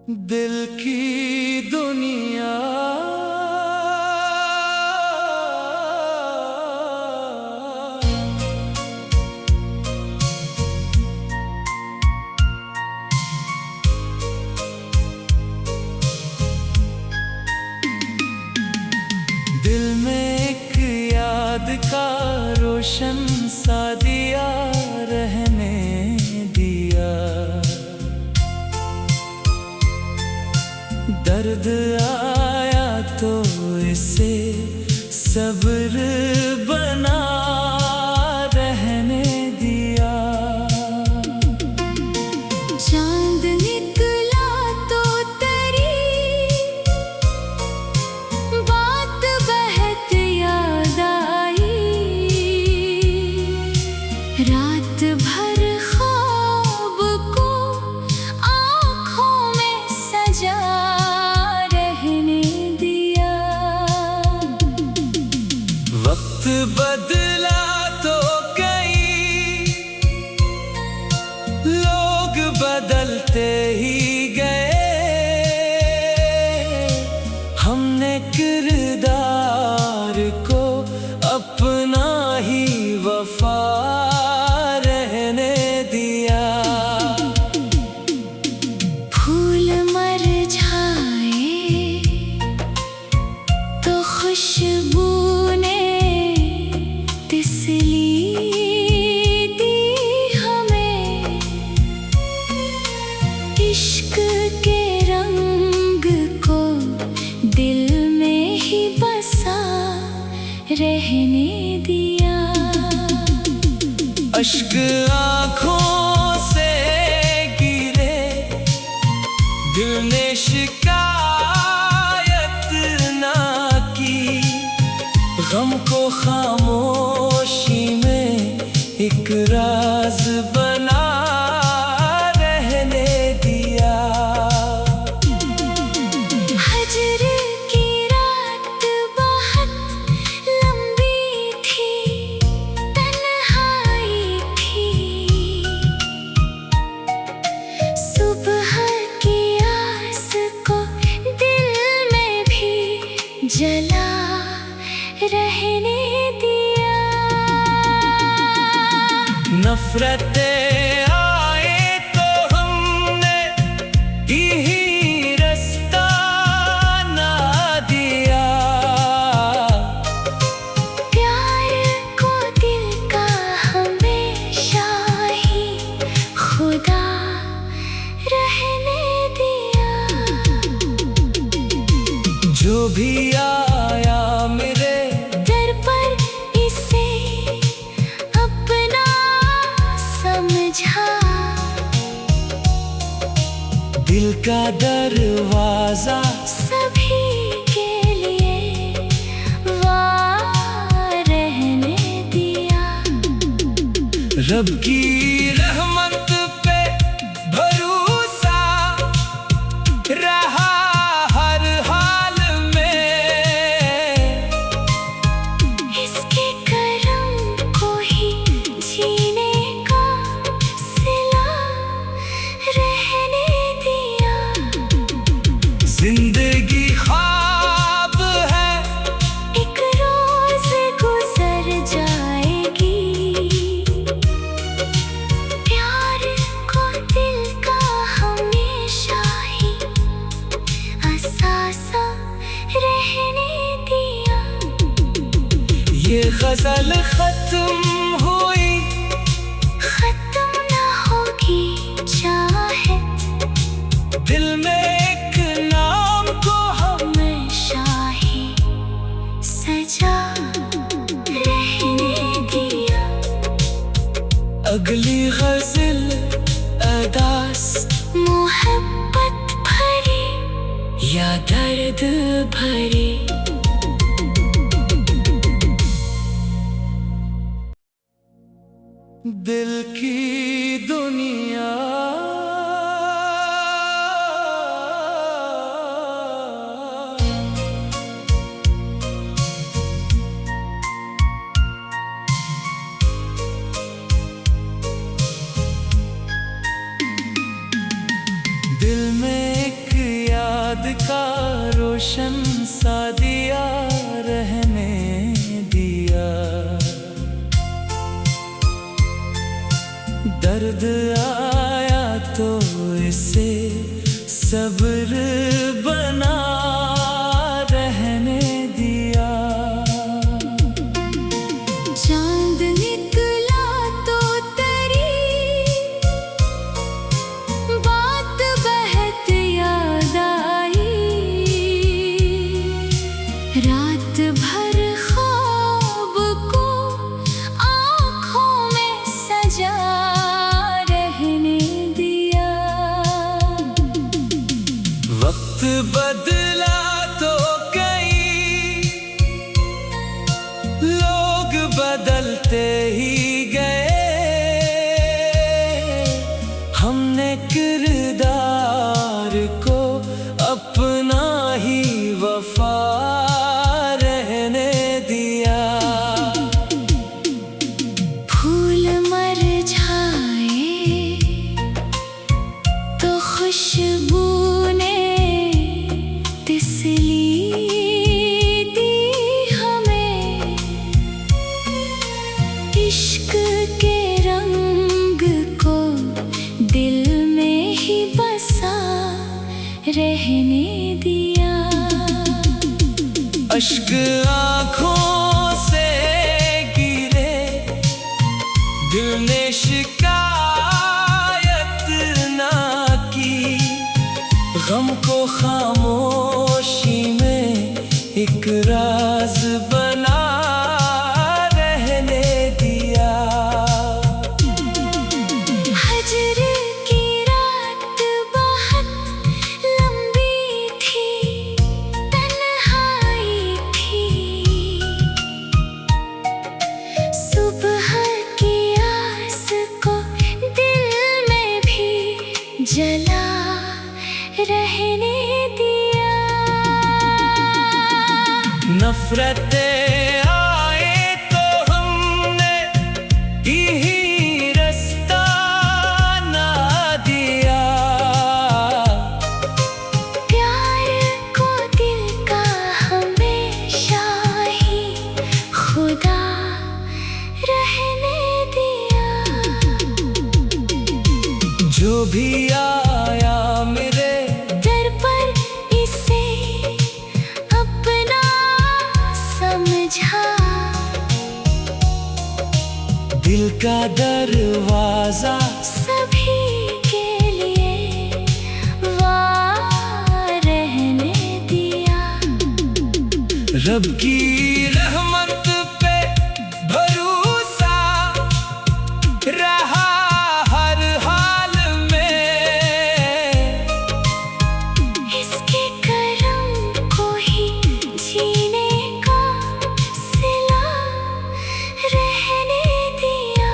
दिल की दुनिया। दिल में एक याद का रोशन सा दिया रहने दिया। दर्द आया तो इसे सब्र बना रहने दिया। चांद निकला तो तेरी बात बहत याद आई। रात भर ख्वाब को आँखों में सजा वक्त बदला तो कई लोग बदलते ही गए। हमने किरदार को अपना ही वफा रहने दिया। फूल मर जाए तो खुशबू इश्क के रंग को दिल में ही बसा रहने दिया। अश्क आँखों से गिरे, दिल ने शिकायत ना की। गम को खामोशी में एक राज बना जला रहने दिया। नफरतें आए तो हमने ही रास्ता ना दिया। प्यार को दिल का हमेशा ही खुदा रहने दिया। जो भी आया मेरे दर पर इसे अपना समझा। दिल का दरवाजा सभी के लिए वहाँ रहने दिया। रब की रहमत पे भरोसा रहा हर हाल में। इसके करम को ही जीने का सिला रहने दिया। जिंदगी ख्वाब है, एक रोज गुजर जाएगी। प्यार को दिल का हमेशा ही अहसासा रहने दिया। ये गजल खत्म हुई, खत्म ना होगी चाहत। दिल में एक नाम को हमेशा ही सजा रहने दिया। अगली गजल अदास मोहब्बत भरी या दर्द भरी। दिल की दुनिया। दिल में एक याद का रोशन सा दिया रहने दिया। दर्द आया तो इसे सब्र बना रहने दिया। चांद निकला तो तेरी बात बहत याद आई। रात भर ख्वाब को आँखों में सजा रहने दिया। वक्त बदला तो कई लोग बदलते ही गए। हमने किरदार को अपना ही वफा रहने दिया। फूल मर जाए तो खुशबू ने तिसली दी हमें। इश्क के रंग को दिल में ही बसा रहने दिया। अश्क आँखों से गिरे, दिल ने शिकायत ना की। गम को खामोशी में एक राज बना रहने दिया। हजर की रात बहुत लंबी थी, तन्हाई थी। सुबह की आस को दिल में भी जला रहने दिया। नफरतें आए तो हमने यही रास्ता ना दिया। प्यार को दिल का हमेशा ही खुदा रहने दिया। जो भी आया मेरे दर पर इसे अपना समझा। दिल का दरवाजा सभी के लिए वहाँ रहने दिया। रब की रहमत पे भरोसा रहा हर हाल में। इसके करम को ही जीने का सिला रहने दिया।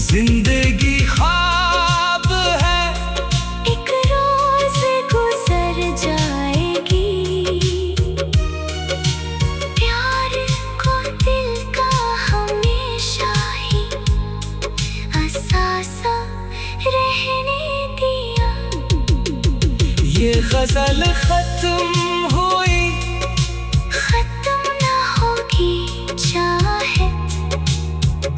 जिंदगी ख्वाब है, एक रोज गुजर जाएगी। प्यार को दिल का हमेशा ही अहसासा रहने दिया। ये गजल खत्म हुई, खत्म ना होगी चाहत।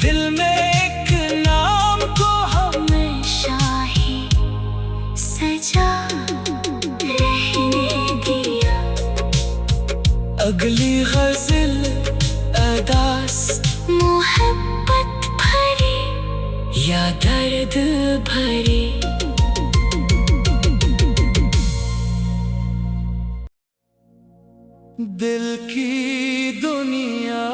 दिल में एक नाम को हमेशा ही सजा रहने दिया। अगली गजल अदास मोहब्बत भरी या दर्द भरी। दिल की दुनिया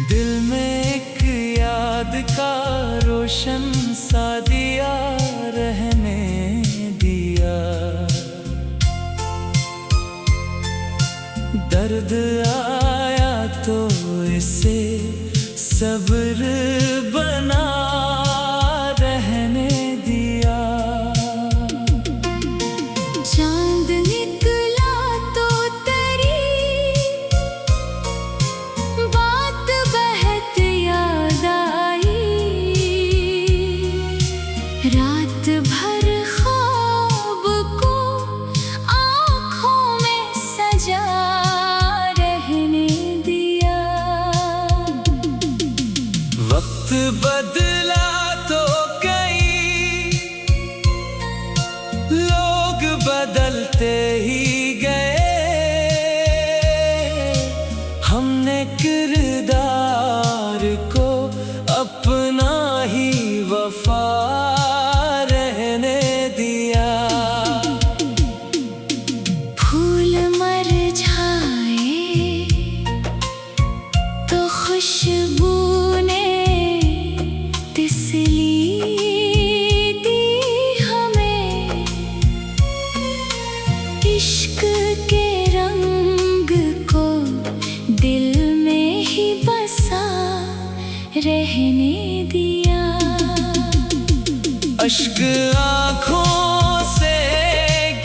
दिल में एक याद का रोशन सा दिया रहने दिया। दर्द आया तो इसे सब्र बना रहने दिया। अश्क आँखों से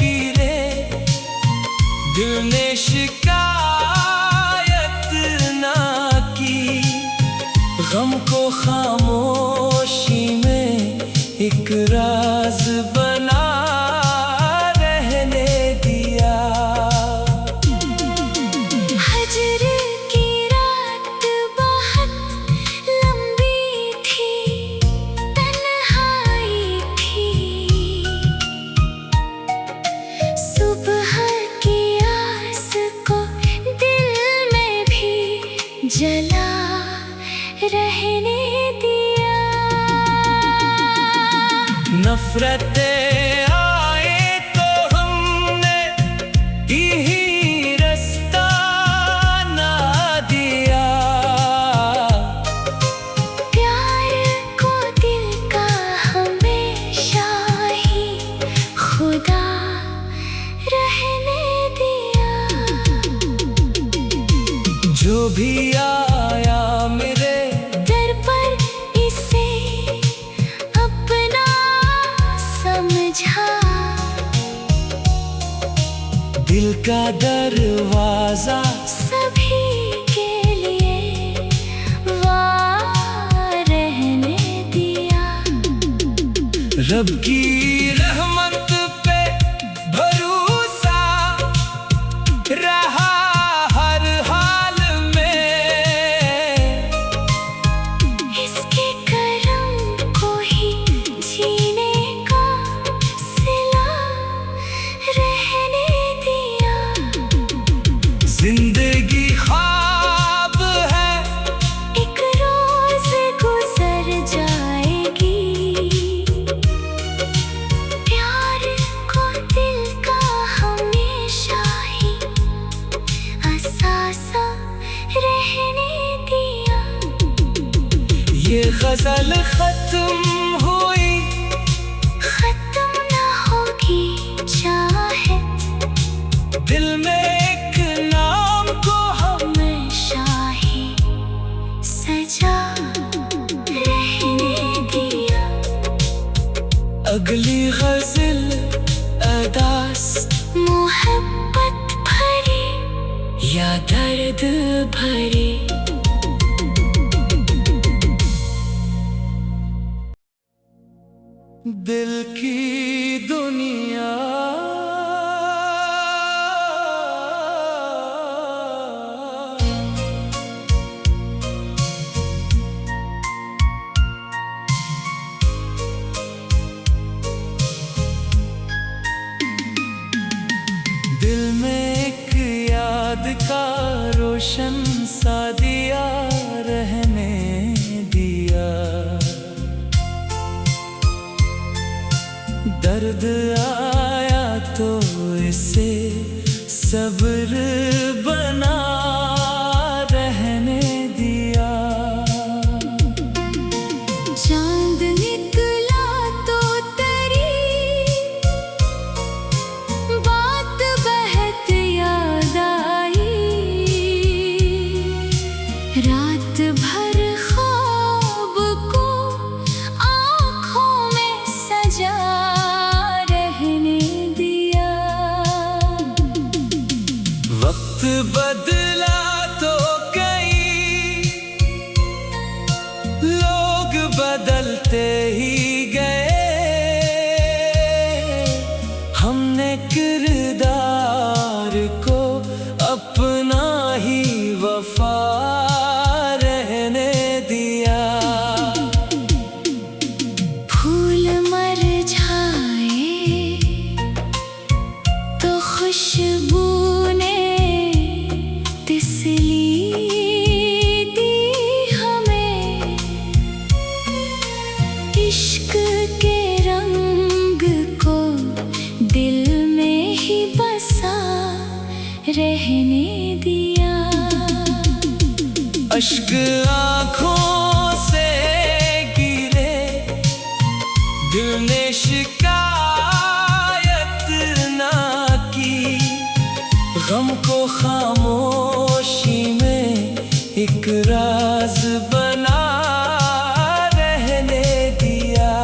गिरे, दिल ने शिकायत ना की। गम को खामोशी में एक राज बना रहने दिया। हजर की रात बहुत लंबी थी, तन्हाई थी। सुबह की आस को दिल में भी जला रहने दिया। नफरतें आए तो हमने यही रास्ता ना दिया। प्यार को दिल का हमेशा ही खुदा रहने दिया। जो भी आया मेरे दर पर इसे अपना समझा। दिल का दरवाजा सभी के लिए वहाँ रहने दिया। रब की रहमत पे भरोसा रहा हर हाल में। इसके करम को ही जीने का सिला रहने दिया। जिंदगी ख्वाब है, एक रोज गुजर जाएगी। प्यार को दिल का हमेशा ही अहसासा रहने दिया। ये गजल खत्म हुई, खत्म ना होगी चाहत। दिल में एक नाम को हमेशा ही सजा रहने दिया। अगली गजल अदास मोहब्बत भरी या दर्द भरी। दिल की दुनिया दिल में एक याद का रोशन सा दिया रहने दिया। दर्द आया तो इसे सब्र बना रहने दिया। चांद निकला तो तेरी बात बहुत याद आई। रात भर ख्वाब को आँखों में सजा रहने दिया। वक्त बदला तो कई लोग बदलते ही गए। हमने किरदार को अपना ही वफा रहने दिया। फूल मर जाए तो खुशबू ने तिसली दी हमें। इश्क के रंग को दिल में ही बसा रहने दिया। अश्क आँखों से गिरे, दिल ने शिकायत ना की। गम को खामोशी में एक राज बना रहने दिया।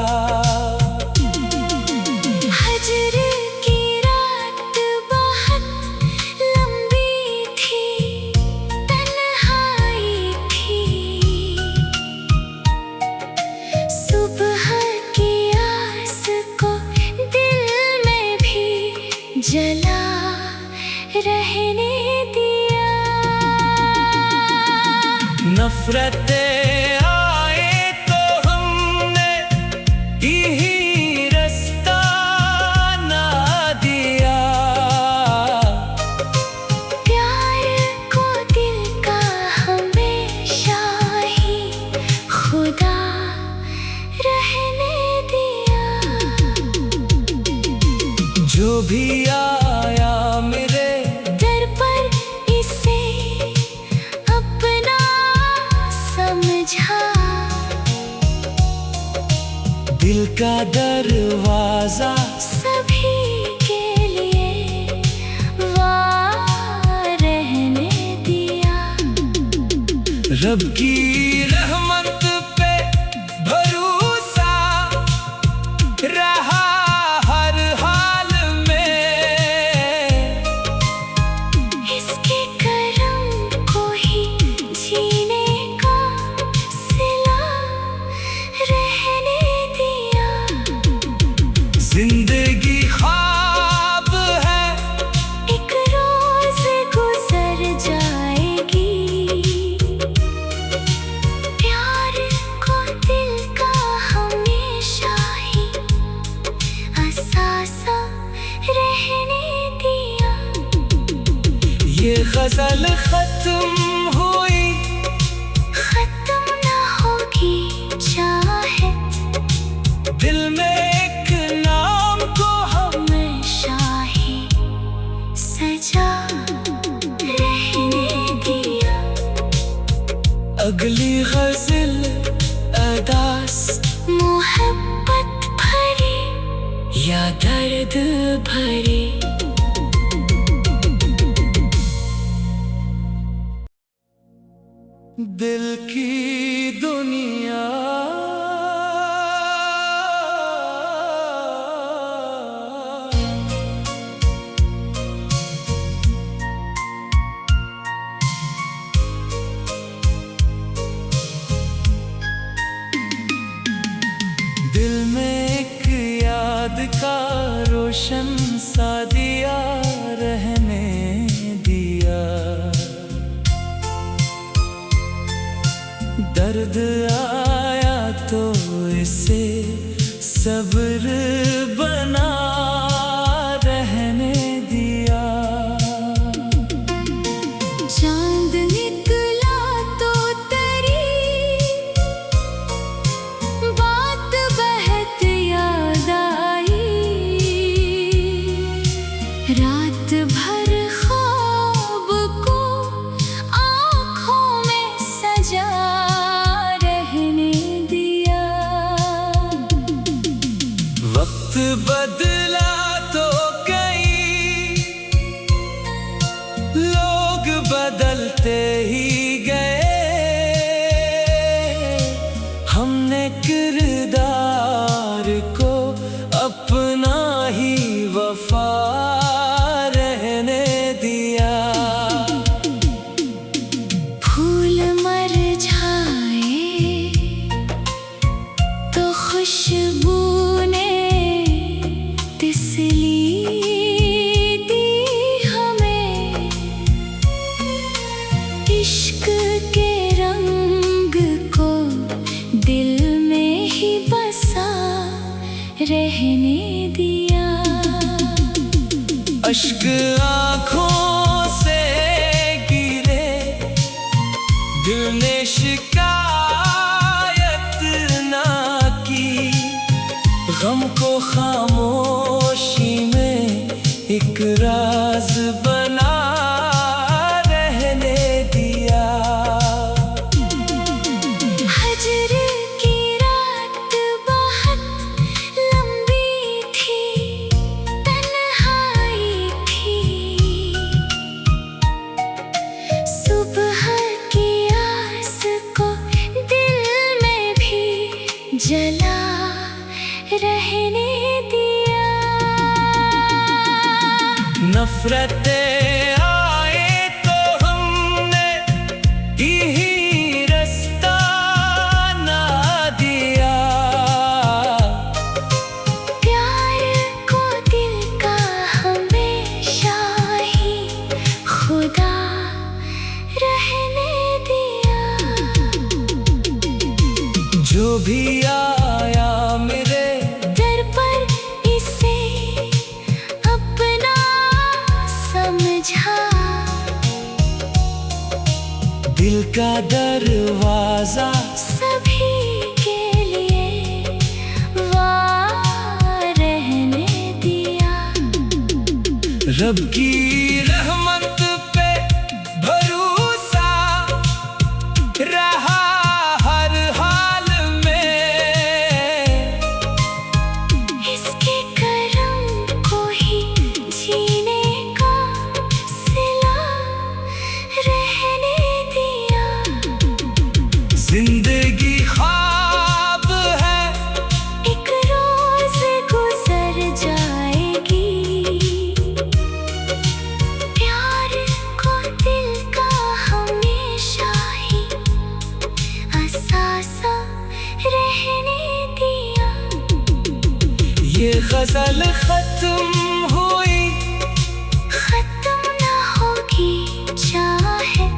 नफरतें आए तो हमने यही रास्ता ना दिया। प्यार को दिल का हमेशा ही खुदा रहने दिया। जो भी आया मेरे दर पर इसे अपना समझा। दिल का दरवाजा सभी के लिए वहाँ रहने दिया। रब की रहमत पे भरोसा रहा हर हाल में। इसके करम को ही जीने का सिला रहने दिया। जिंदगी ख्वाब है, एक रोज गुजर जाएगी। प्यार को दिल का हमेशा ही असासा रहने दिया। ये गजल खत्म हुई, खत्म ना होगी चाहत। दिल में एक नाम को हमेशा ही सजा रहने दिया। अगली गजल अदास मोहब्बत भरी या दर्द भरी। दिल की दुनिया दिल में एक याद का रोशन सा दिया रहने दिया। दर्द आया तो इसे सब्र बना रहने दिया। चांद निकला तो तेरी बात बहुत याद आई। रात भर ख्वाब को आँखों में सजा रहने दिया। वक्त बदला तो कई लोग बदलते ही गए। हमने किरदार को अपना ही वफा रहने दिया। फूल मर जाए तो खुशबू ने तिसली दी हमें। इश्क के रंग को दिल में ही बसा रहने दिया। अश्क आँखों से गिरे, दिल ने शिकायत ना की। गम को खामोशी में एक राज बना रहने दिया। हजर की रात बहुत लंबी थी, तन्हाई थी। सुबह की आस को दिल में भी जला रहने दिया। नफरतें आए तो हमने यही रास्ता ना दिया। प्यार को दिल का हमेशा ही खुदा रहने दिया। दिल का दरवाजा सभी के लिए वहाँ रहने दिया। रब की रहमत पे भरोसा रहा हर हाल में। इसके करम को ही जीने का सिला रहने दिया। जिंदगी ख्वाब है, एक रोज गुजर जाएगी। प्यार को दिल का हमेशा ही अहसासा रहने दिया। ये गजल खत्म हुई, खत्म ना होगी चाहत,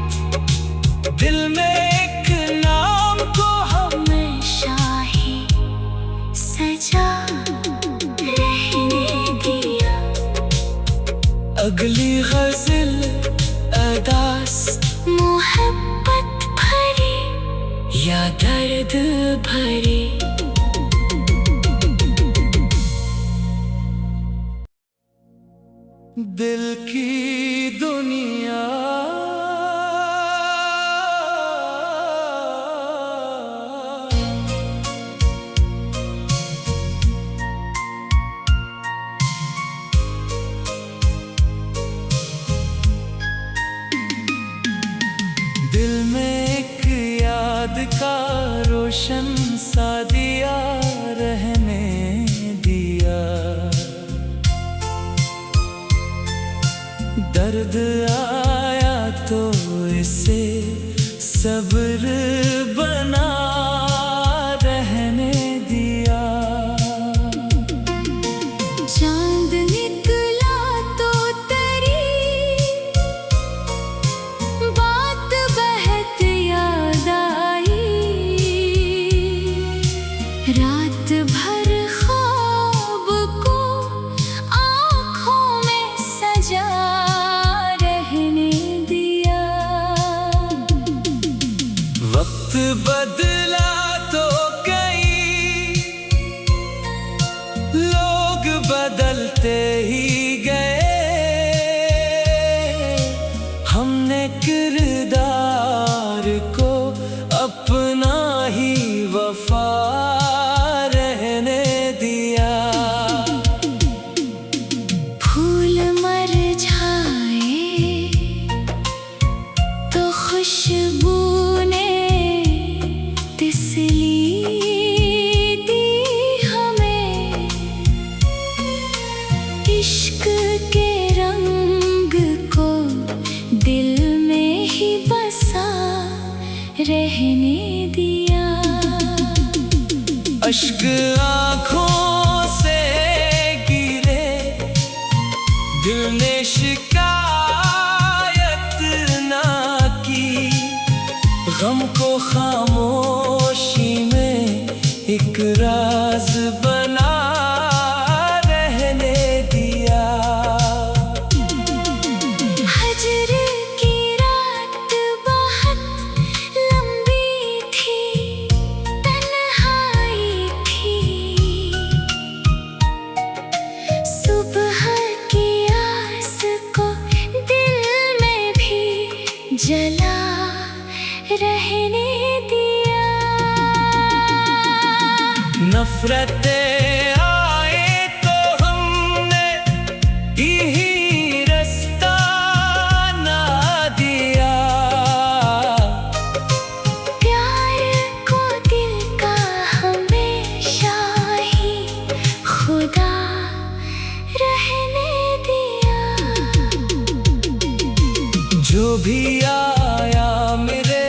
दिल में एक नाम को हमेशा ही सजा रहने दिया। अगली गजल अदास मोहब्बत भरी या दर्द भरी। दिल की दुनिया दिल में एक याद का रोशन सा दिया रहने दिया। दर्द आया तो इसे सब्र बना रहने दिया। चांद निकला तो तेरी बात बहत याद आई। रात भर ख्वाब को आँखों में सजा रहने दिया। वक्त बदला तो कई लोग बदलते ही गए। हमने किरदार को अपना ही वफा रहने दिया। फूल मर जाए तो खुशबू ने तिसली दी हमें। इश्क के रंग को दिल में ही बसा रहने दिया। अश्क आँखों से गिरे, दिल ने शिकायत ना की। गम को खामोशी में एक राज बना रहने दिया। हजर की रात बहुत लंबी थी, तन्हाई थी। सुबह की आस को दिल में भी जला रहने दिया। नफरतें आए तो हमने यही रास्ता ना दिया। प्यार को दिल का हमेशा ही खुदा रहने दिया। जो भी आया मेरे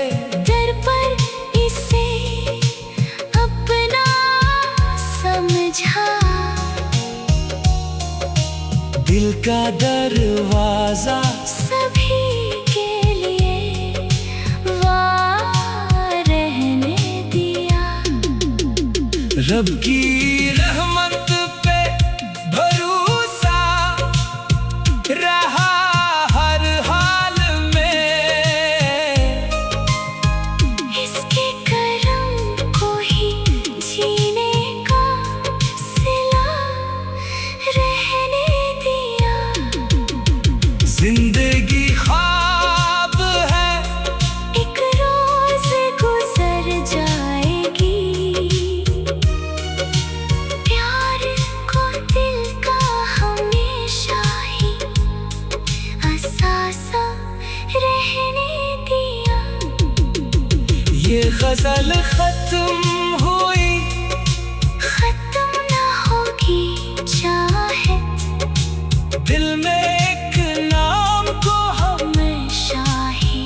दर पर इसे अपना समझा। दिल का दरवाजा सभी के लिए वहाँ रहने दिया। रब की रहमत पे भरोसा रहा हर हाल में। जिंदगी ख्वाब है, एक रोज गुजर जाएगी। प्यार को दिल का हमेशा ही असासा रहने दिया। ये गजल खत्म हुई, खत्म ना होगी चाहत, दिल में एक नाम को हमेशा ही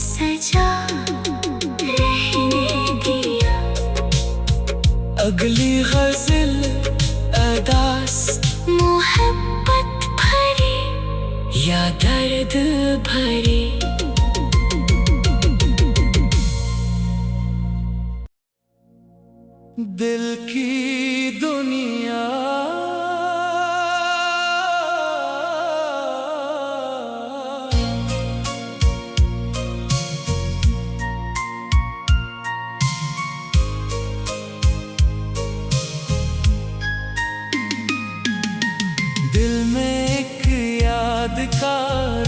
सजा रहने दिया। अगली गजल अदास, मोहब्बत भरी या दर्द भरी। दिल की दुनिया दिल में एक याद का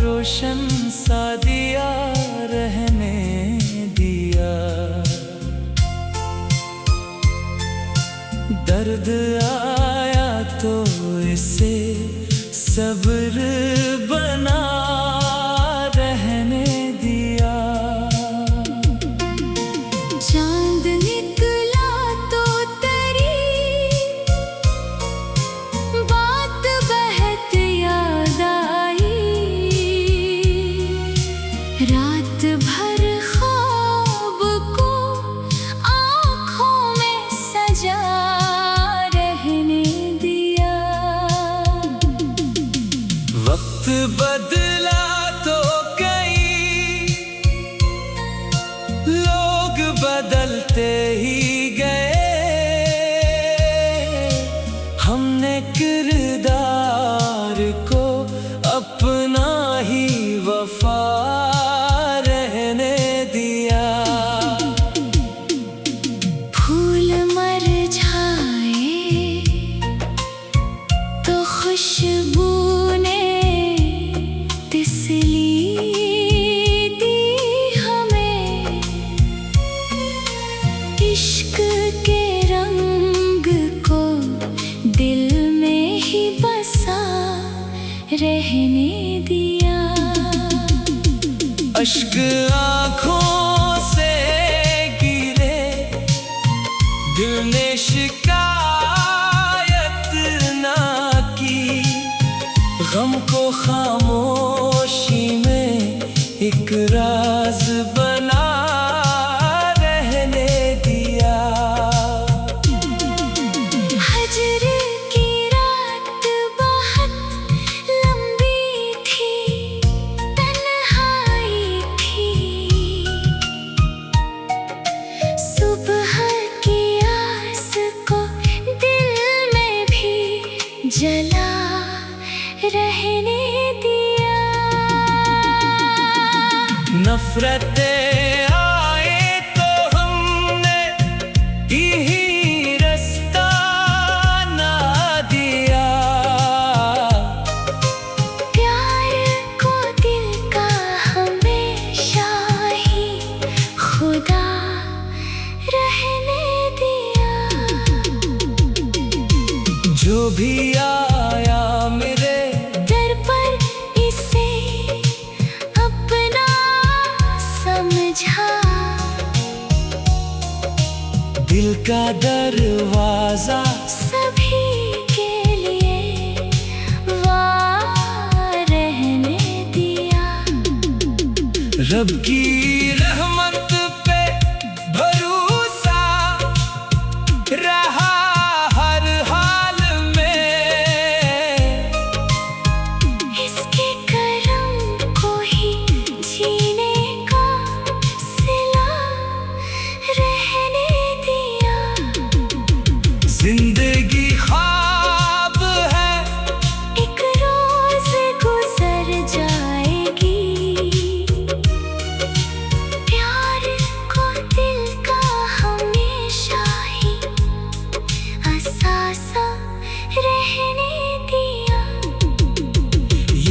रोशन सा दिया रहने दिया। दर्द आया तो इसे सब्र बना रहने दिया। चांद निकला तो तेरी बात बहत याद आई। रात भर ख्वाब को आँखों में सजा रहने दिया। वक्त बदला तो कई लोग बदलते ही गए। हमने किरदार को अपना ही वफा रहने दिया। फूल मर जाए तो खुशबू ने तिसली दी हमें। इश्क के रंग को दिल में ही बसा रहने दिया। अश्क आँखों से गिरे, दिल ने शिकायत ना की। गम को खामोशी में एक राज बना रहने दिया। हजर की रात बहुत लंबी थी, तन्हाई थी। सुबह की आस को दिल में भी जला रहने दिया। नफरतें आए तो हमने यही रास्ता ना दिया। प्यार को दिल का हमेशा ही खुदा रहने दिया। जो भी आया मेरे दर पर इसे अपना समझा। दिल का दरवाजा सभी के लिए वहाँ रहने दिया। रब की रहमत पे भरोसा रहा हर हाल में। इसके करम को ही जीने का सिला रहने दिया। जिंदगी ख्वाब है, एक रोज गुजर जाएगी।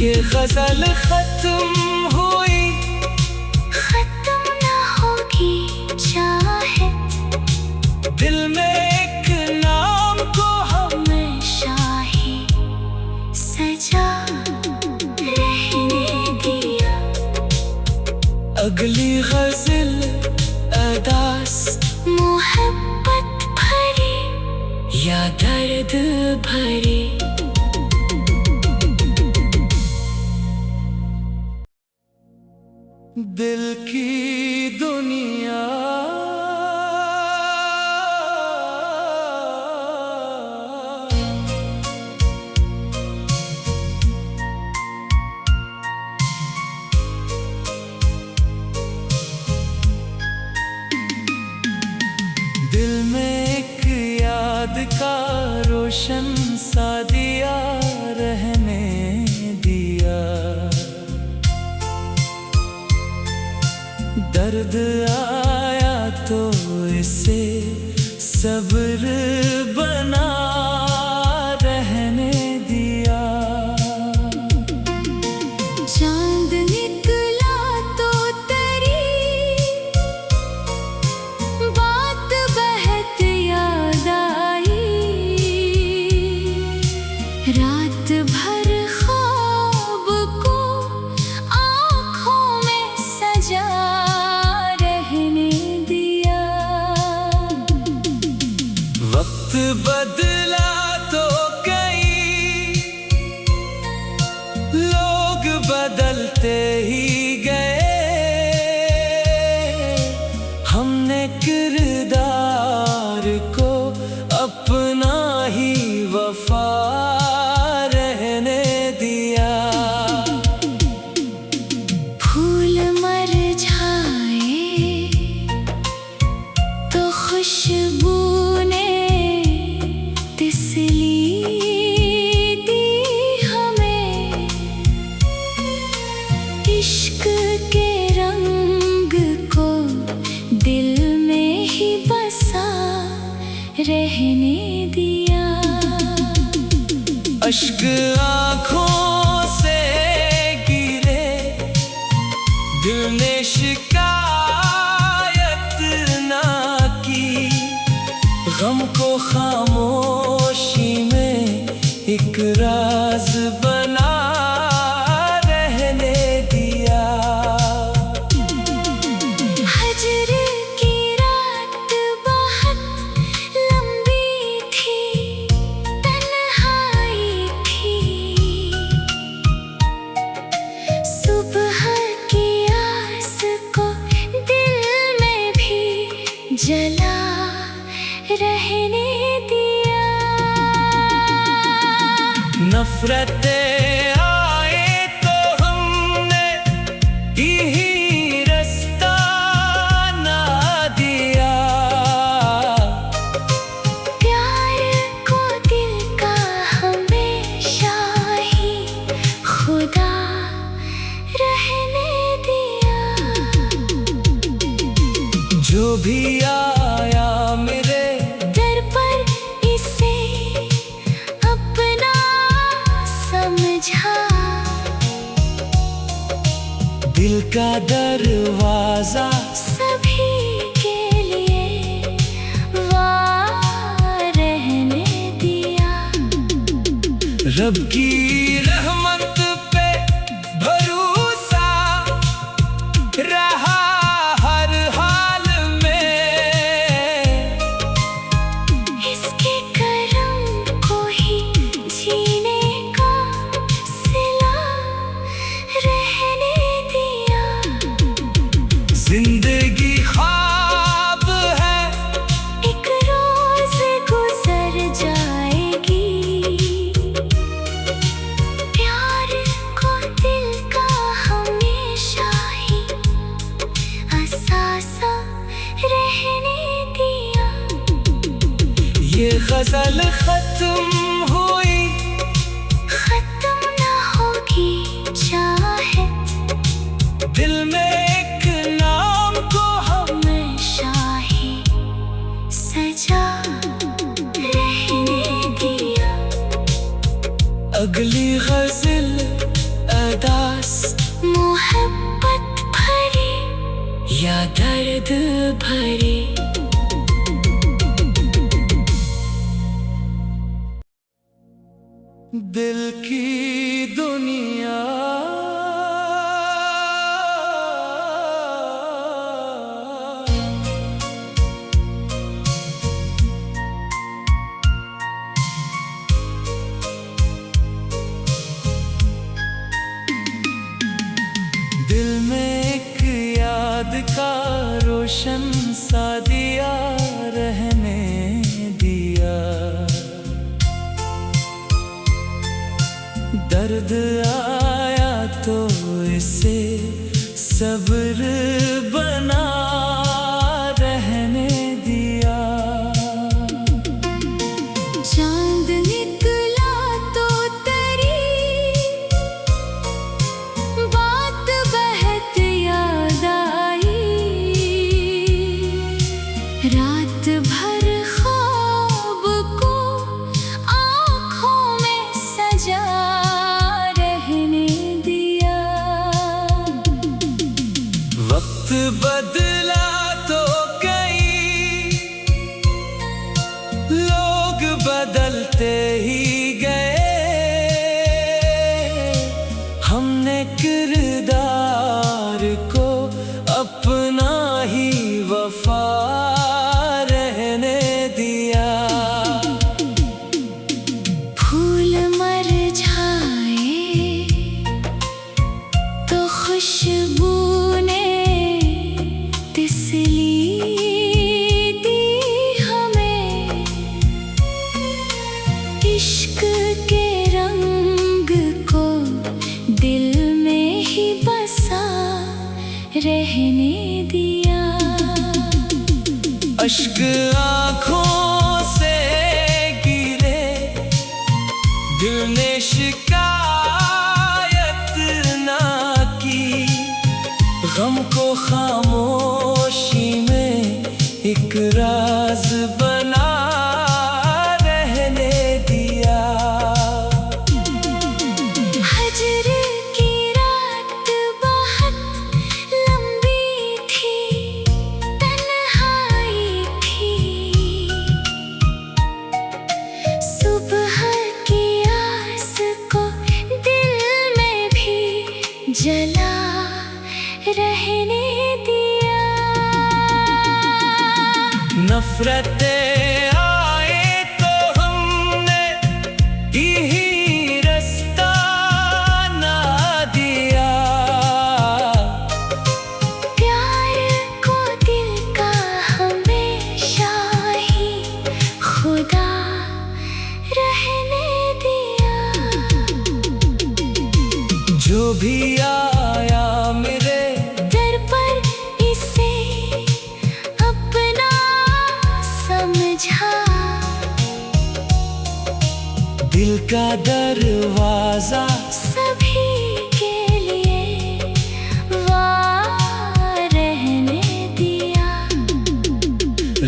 ये गजल खत्म हुई, खत्म ना होगी चाहत, दिल में एक नाम को हमेशा ही सजा रहने दिया। अगली गजल अदास, मोहब्बत भरी या दर्द भरी। दिल की दुनिया दिल में एक याद का रोशन सा दिया रहने दिया। दर्द आया तो इसे सब्र बना रहने दिया। चांद निकला तो तेरी बात बहत याद आई। रात भर ख्वाब को आँखों में सजा रहने दिया। वक्त बदला तो कई लोग बदलते ही गए। हमने किरदार को अपना ही वफा रहने दिया। फूल मर जाए तो खुशबू ने तिसली दी हमें। इश्क के रंग को दिल में ही बसा रहने दिया। अश्क आँखों से गिरे, दिल ने शिकायत ना की। गम को खामोशी में एक राज बना रहने दिया। हजर की रात बहुत लंबी थी, तन्हाई थी। सुबह की आस को दिल में भी जला रहने दिया। नफरतें आए तो हमने ही रास्ता ना दिया। प्यार को दिल का हमेशा ही खुदा रहने दिया। जो भी आया मेरे दर पर इसे अपना समझा। दिल का दरवाजा सभी के लिए वहाँ रहने दिया। रब की रहमत पे भरोसा रहा हर हाल में। इसके करम को ही जीने का सिला रहने दिया। जिंदगी ख्वाब है, एक रोज गुजर जाएगी। प्यार को दिल का हमेशा ही अहसासा रहने दिया। ये गजल खत्म हुई, खत्म ना होगी चाहत, दिल में एक नाम को हमेशा ही सजा रहने दिया। अगली गजल अदास, मोहब्बत भरी या दर्द भरी। दिल की दुनिया दिल में एक याद का रोशन सा दिया रहने दिया। दर्द आया तो इसे सब्र बना रहने दिया। चांद निकला तो तेरी बात बहत याद आई। रात भर ख्वाब को आँखों में सजा रहने दिया। वक्त बदला तो कई लोग बदलते ही गए। हमने किरदार को अपना ही वफा रहने दिया। फूल मर जाए तो खुशबू ने तिसली दी हमें। इश्क के रंग को दिल में ही बसा रहने दिया। अश्क आँखों से गिरे, दिल ने शिकायत ना की। गम को खामोशी में एक राज बना रहने दिया। हजर की रात बहुत लंबी थी, तन्हाई थी। सुबह की आस को दिल में भी जला रहने दिया। नफरतें आए तो हमने यही रास्ता ना दिया। प्यार को दिल का हमेशा ही खुदा रहने दिया। जो भी आया मेरे दर पर इसे अपना समझा। दिल का दरवाजा सभी के लिए वार रहने दिया।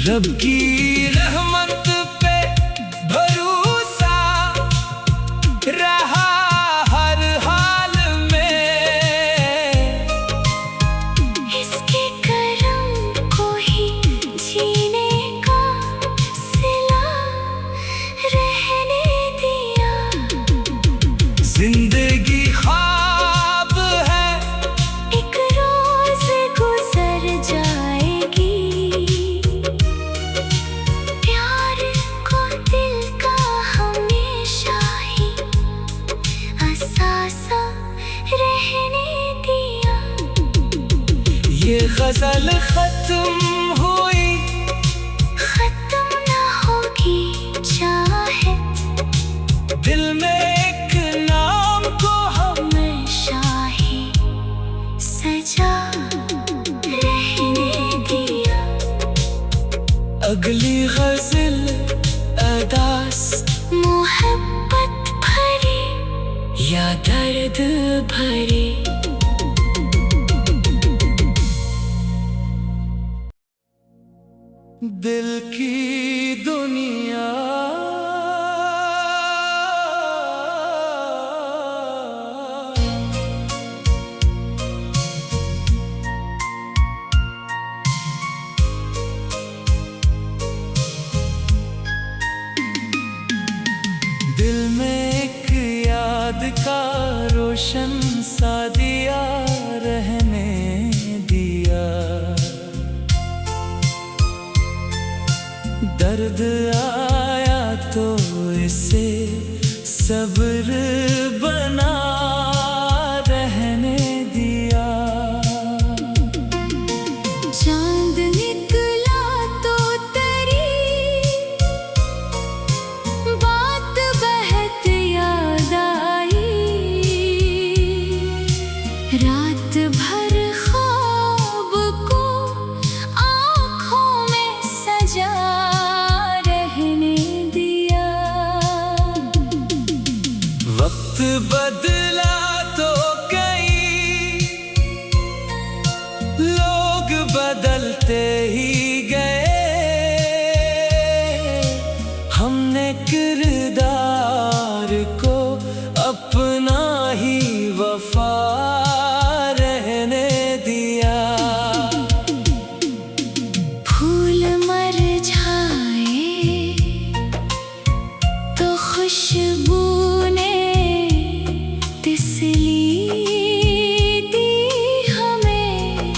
रब की रहमत पे भरोसा रहा हर हाल में। इसके करम को ही जीने का सिला रहने दिया। जिंदगी ख्वाब है, एक रोज गुजर जाएगी। प्यार को दिल का हमेशा ही अहसासा रहने दिया। ये गजल खत्म हुई, खत्म ना होगी चाहत। दिल में एक नाम को हमेशा ही सजा रहने दिया। अगली गजल अदास, मोहब्बत भरी या दर्द भरी। दिल की दुनिया याद का रोशन सा दिया रहने दिया। दर्द आया तो इसे सब्र बना रहने दिया। चांद निकला तो तेरी बात बहत याद आई। रात भर ख्वाब को आँखों में सजा रहने दिया। वक्त बदला तो कई लोग बदलते ही गए। हमने किरदार को अपना ही वफा रहने दिया। फूल मर जाए तो खुशबू ने तिसली दी हमें।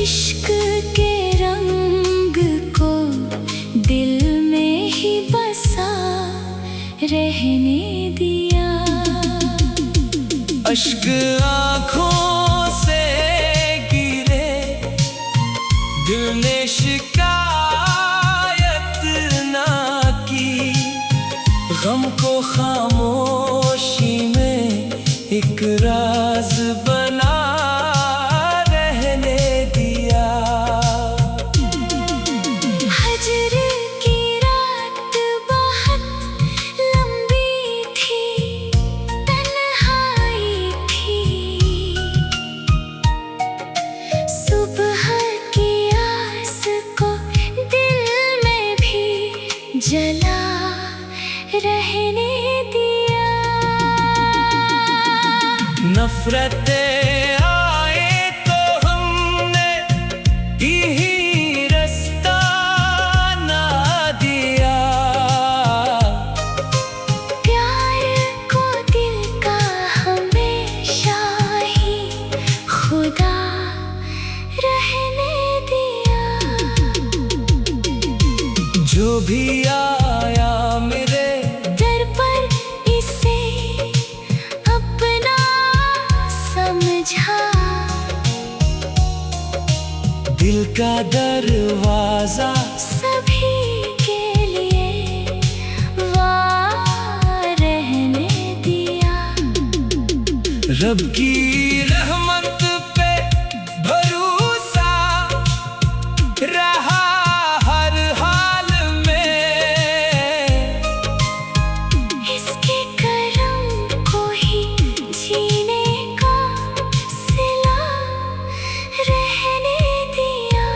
इश्क के रंग को दिल में ही बसा रहने दिया। अश्क आँखों से गिरे, दिल ने शिकायत ना की। गम को खामोशी में एक राज बना रहने दिया। हजर की रात बहुत लंबी थी, तन्हाई थी। सुबह की आस को दिल में भी जला रहने दिया। नफरतें आए तो हमने यही रास्ता ना दिया। प्यार को दिल का हमेशा ही खुदा रहने दिया। जो भी आया मेरे दर पर इसे अपना समझा। दिल का दरवाजा सभी के लिए वहाँ रहने दिया। रब की रहमत पे भरोसा रहा हर हाल में। इसके करम को ही जीने का सिला रहने दिया।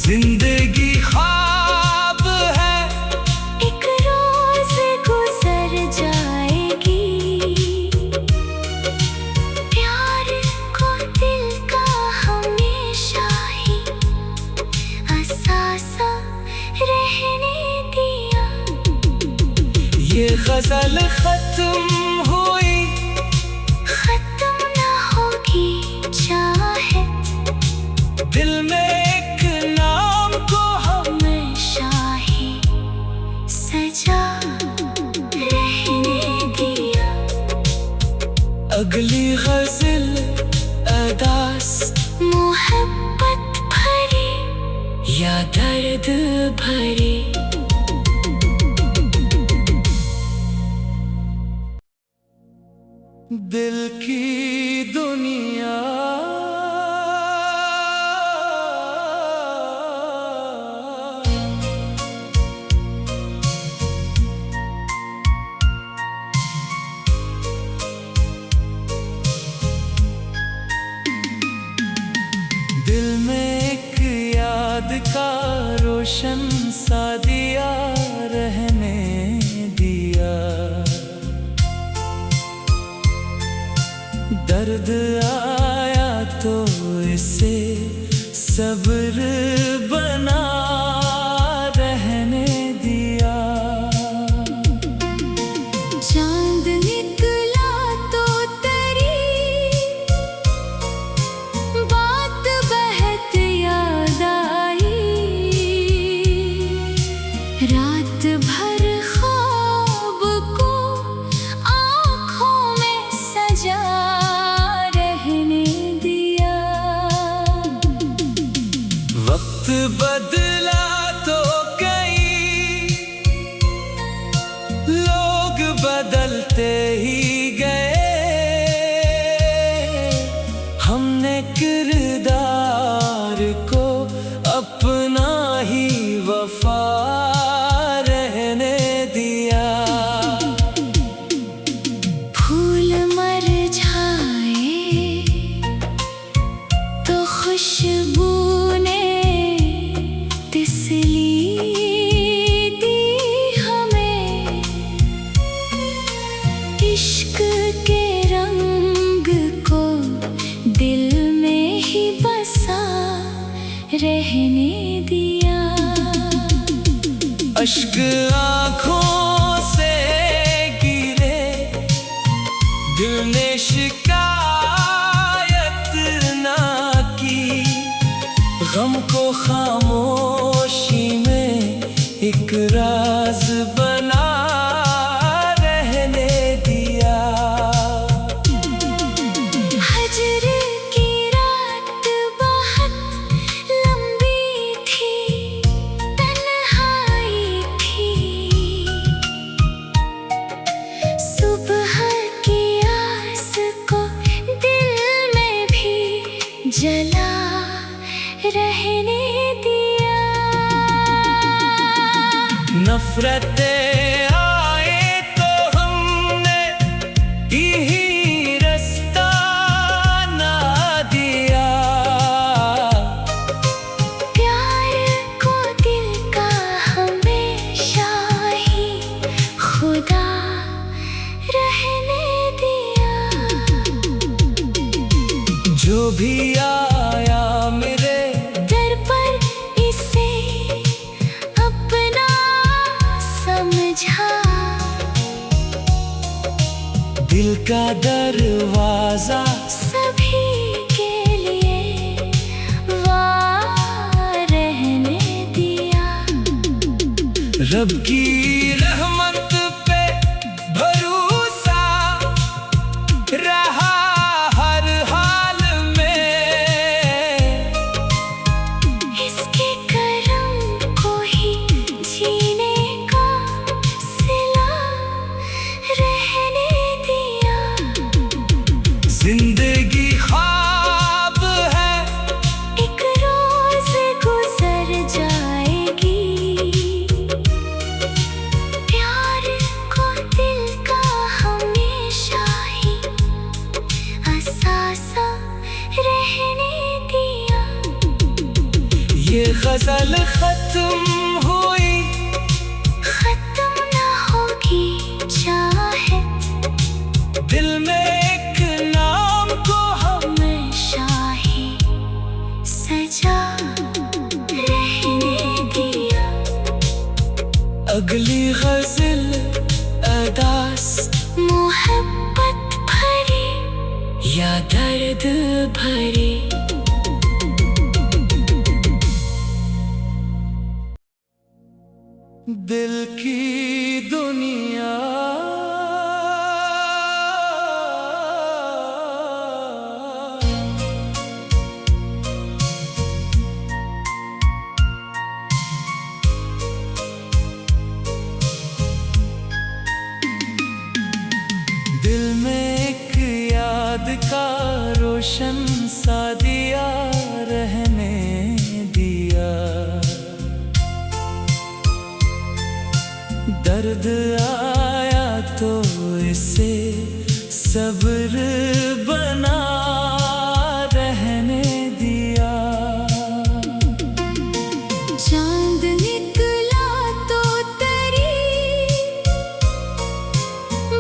जिंदगी ख्वाब है, एक रोज गुजर जाएगी। प्यार को दिल का हमेशा ही अहसासा रहने दिया। ये गजल खत्म हुई, खत्म ना होगी चाहत। दिल में एक नाम को हमेशा ही सजा रहने दिया। अगली गजल अदास मोहब्बत भरी या दर्द भरी। दिल की दुनिया दिल में एक याद का रोशन सा दिया रहने दिया। दर्द आया तो इसे सब्र बना रहने दिया। बदलते ही गए। हमने किरदार को अपना ही वफा रहने दिया। फूल मुरझाए तो खुशबू ने तिसली दी हमें। इश्क के रंग को दिल में ही बसा रहने दिया। अश्क आँखों से गिरे, दिल ने शिकायत ना की। गम को खामोशी में एक राज बना रहने दिया। हजर की रात बहुत लंबी थी, तन्हाई थी। सुबह की आस को दिल में भी जला रहने दिया। नफरतें आए तो हमने यही रास्ता ना दिया। प्यार को दिल का हमेशा ही खुदा रहने दिया। जो भी आया मेरे दर पर इसे अपना समझा। दिल का दरवाजा सभी के लिए वहाँ रहने दिया। रब की रहमत पे भरोसा रहा हर हाल में। इसके करम को ही जीने का सिला रहने दिया। जिंदगी ख्वाब है, एक रोज गुजर जाएगी। प्यार को दिल का हमेशा ही अहसासा रहने दिया। ये गजल खत्म हुई, खत्म ना होगी चाहत। दिल में एक नाम को हमेशा ही सजा रहने दिया। अगली गजल अदास मोहब्बत भरी या दर्द भरी। दिल की दुनिया दिल में एक याद का रोशन सा दिया रहने दिया। दर्द आया तो इसे सब्र बना रहने दिया। चांद निकला तो तेरी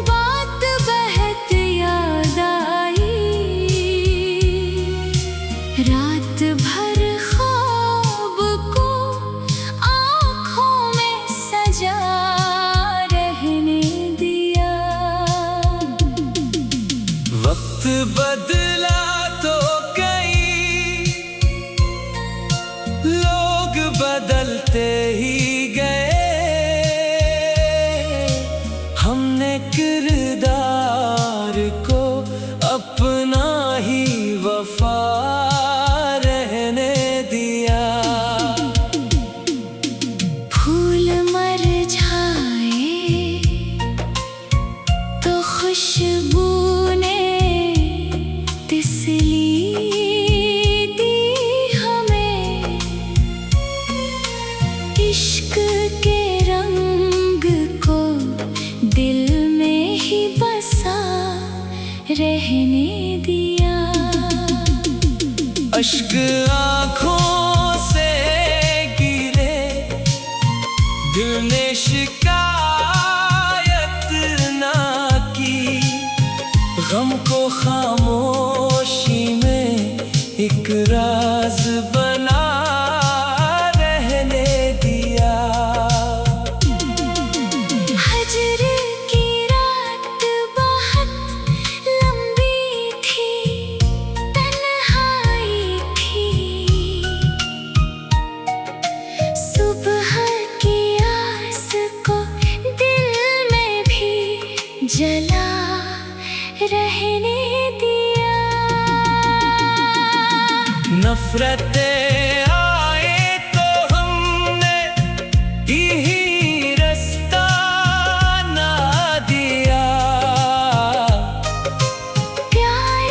बात बहुत याद आई। रात भर ख्वाब को आँखों में सजा रहने दिया। वक्त बदला तो कई लोग बदलते ही गए। हमने किरदार को अपना ही वफा रहने दिया। फूल मुरझाए तो खुशबू ने तिसली दी हमें, इश्क के रंग को दिल में ही बसा रहने दिया। अश्क आँखों से गिरे, दिल ने शिकायत ना की, गम को खामोशी में एक राज बना रहने दिया। हजर की रात बहुत लंबी थी, तन्हाई थी, सुबह की आस को दिल में भी जला रहने दिया। नफरतें आए तो हमने यही रास्ता ना दिया, प्यार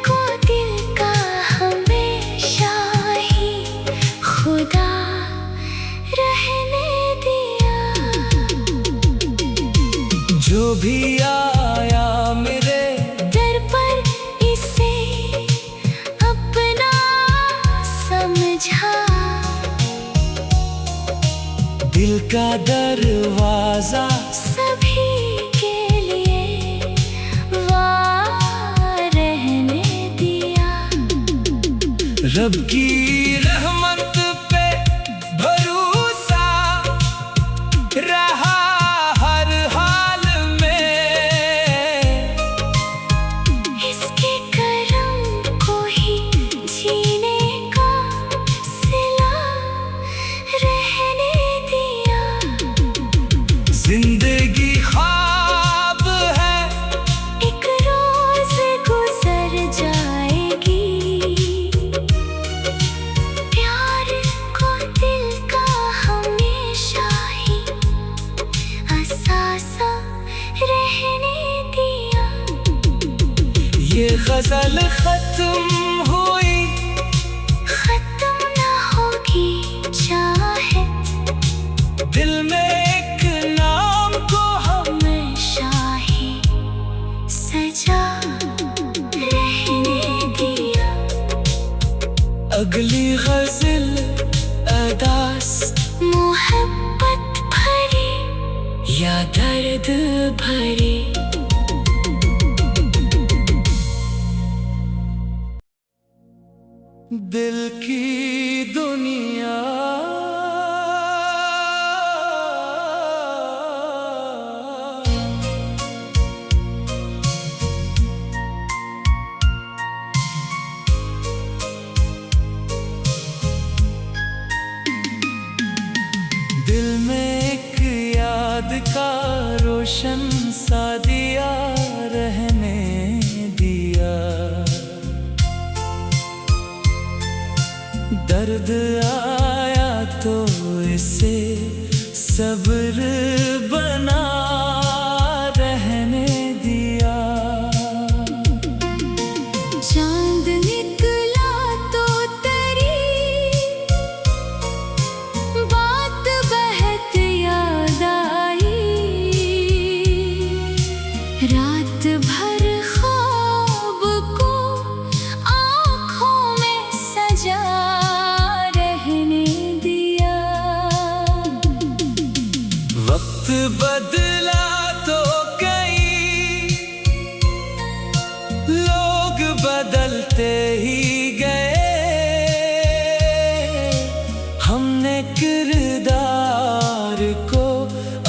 को दिल का हमेशा ही खुदा रहने दिया। जो भी आया मेरे दर पर इसे अपना समझा, दिल का दरवाजा सभी के लिए वहाँ रहने दिया। रब की रहमत पे भरोसा रहा हर हाल में, इसके करम को ही जीने का सिला रहने दिया। जिंदगी ख्वाब है, एक रोज गुजर जाएगी, प्यार को दिल का हमेशा ही अहसासा रहने दिया। ये गजल खत्म हुई, खत्म ना होगी चाहत, दिल में एक नाम को हमेशा ही सजा रहने दिया। अगली गजल अदास मोहब्बत भरी या दर्द भरी। दिल की दुनिया दिल में एक याद का रोशन सा दिया रहने दिया। दर्द आया तो इसे सब्र बना रहने दिया। चांद निकला तो तेरी बात बहत याद आई, रात भर ख्वाब को आँखों में सजा रहने दिया। वक्त बदला तो कई लोग बदलते ही गए, हमने किरदार को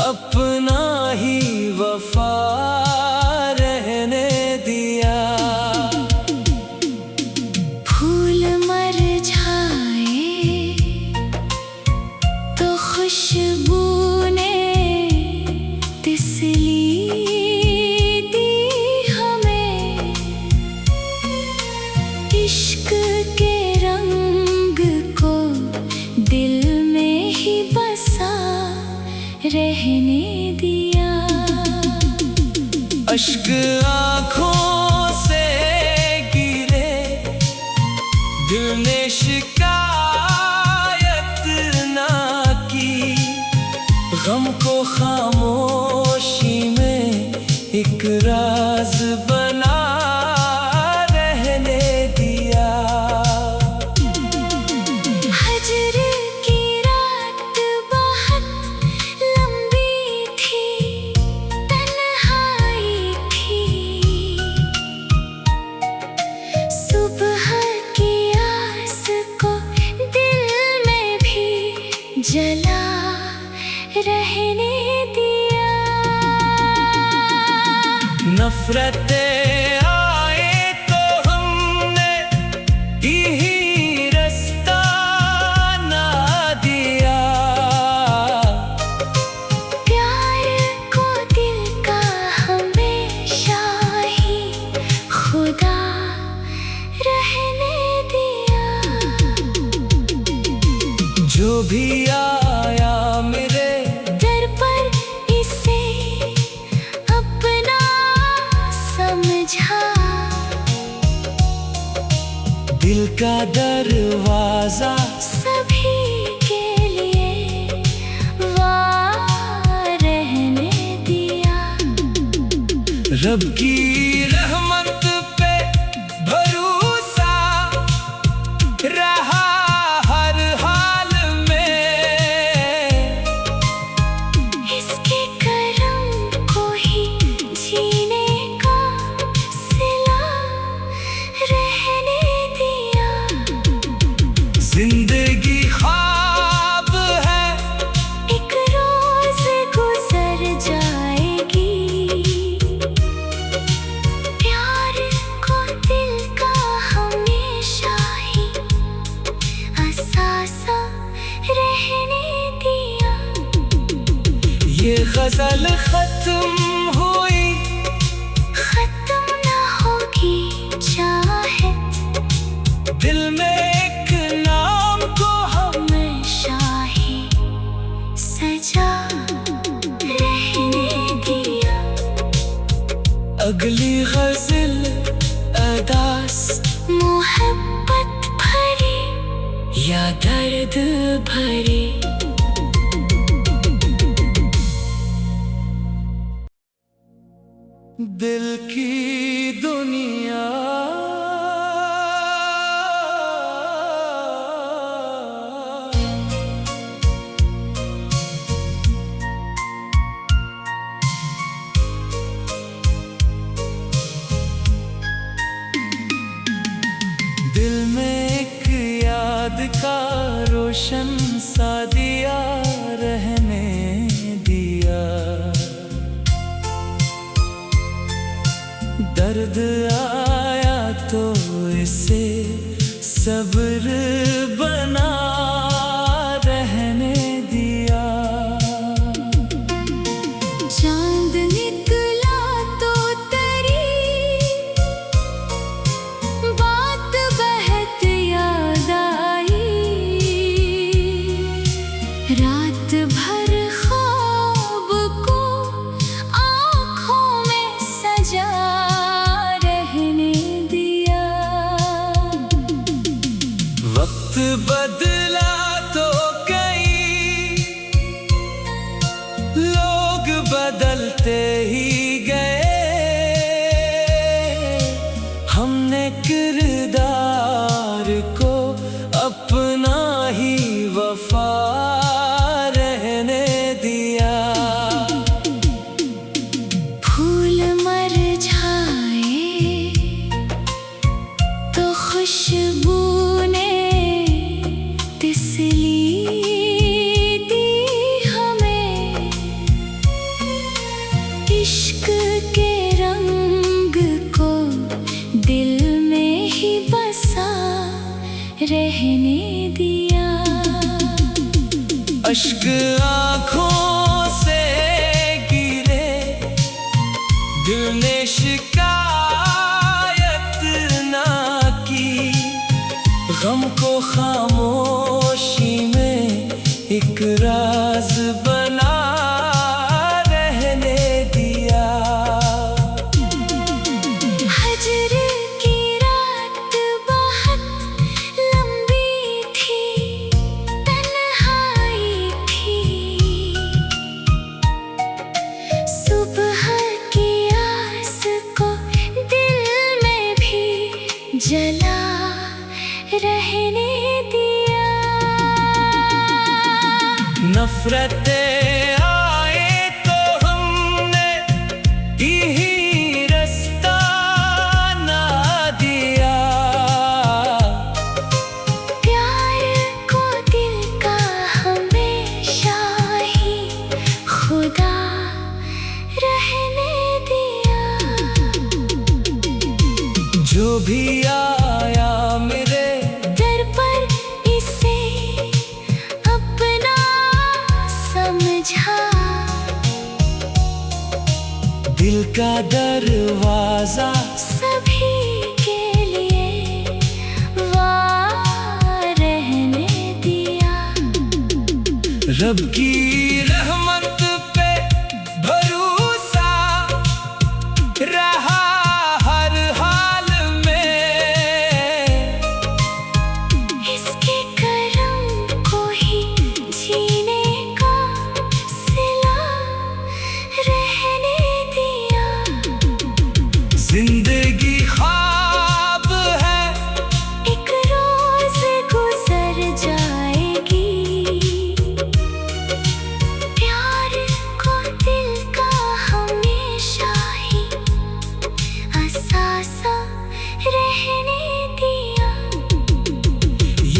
अपना ही वफा रहने दिया। फूल मर जाए तो खुशबू ने तिसली दी हमें, इश्क के रंग को दिल में ही बसा रहने दिया। अश्क आँखों से गिरे, दिल ने शिकायत ना की। गम को खामोशी में एक राज बना रहने दिया। हजर की रात बहुत लंबी थी, तन्हाई थी। सुबह की आस को दिल में भी जला रहने दिया। नफरतें आए तो हमने ही रास्ता ना दिया। प्यार को दिल का हमेशा ही खुदा रहने दिया। जो भी आया मेरे दर पर इसे अपना समझा। दिल का दरवाजा सभी के लिए वहाँ रहने दिया। रब की रहमत पे भरोसा रहा हर हाल में। इसके करम को ही जीने का सिला रहने दिया। जिंदगी ख्वाब है, एक रोज गुजर जाएगी। प्यार को दिल का हमेशा ही अहसासा रहने दिया। ये गजल खत्म हुई, खत्म ना होगी चाहत। दिल में एक नाम को हमेशा ही सजा रहने दिया। अगली गजल अदास मोहब्बत भरी या दर्द भरी। दिल की दुनिया दिल में एक याद का रोशन सा दिया रहने दिया। दर्द आया तो इसे सब्र बना रहने दिया। चांद निकला तो तेरी बात बहुत याद आई। रात भर ख्वाब को आँखों में सजा रहने दिया। वक्त बदला तो कई लोग बदलते ही गए। हमने किरदार को अपना ही वफा रहने दिया। फूल मर जाए तो खुशबू ने तिसली दी हमें। इश्क के रंग को दिल में ही बसा रहने दिया। अश्क आँखों से गिरे, दिल ने शिकायत ना की। गम को खामोशी में एक राज बना रहने दिया। नफरतें आए तो हमने यही रास्ता ना दिया। प्यार को दिल का हमेशा ही खुदा रहने दिया। जो भी आया मेरे दर पर इसे अपना समझा। दिल का दरवाजा सभी के लिए वहाँ रहने दिया। रब की रहमत पे भरोसा रहा हर हाल में। इसके करम को ही जीने का सिला रहने दिया। जिंदगी ख्वाब है, एक रोज गुजर जाएगी। प्यार को दिल का हमेशा ही अहसासा रहने दिया।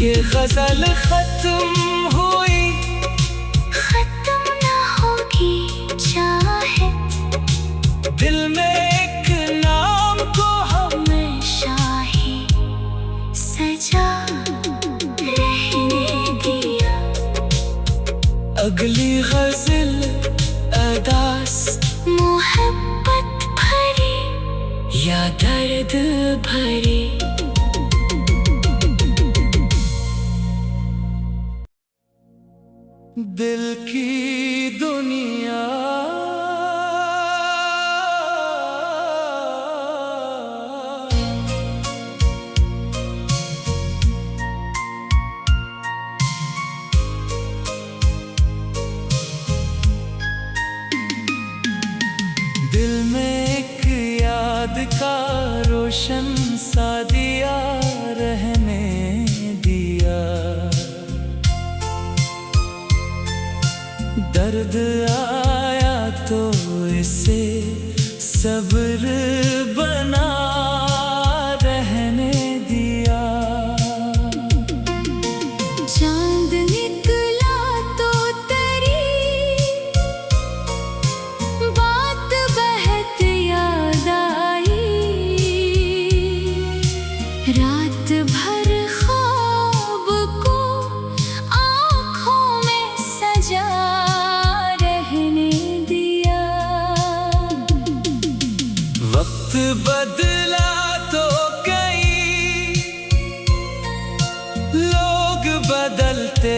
ये गजल खत्म हुई, खत्म ना होगी चाहत। दिल में एक नाम को हमेशा ही सजा रहने दिया। अगली गजल अदास मोहब्बत भरी या दर्द भरी। दिल की दुनिया दिल में एक याद का रोशन सा दिया रहने दिया। दर्द आया तो इसे सब्र बना रहने दिया। चांद निकला तो तेरी बात बहुत याद आई। रात भर ख्वाब को आँखों में सजा रहने दिया। वक्त बदला तो कई लोग बदलते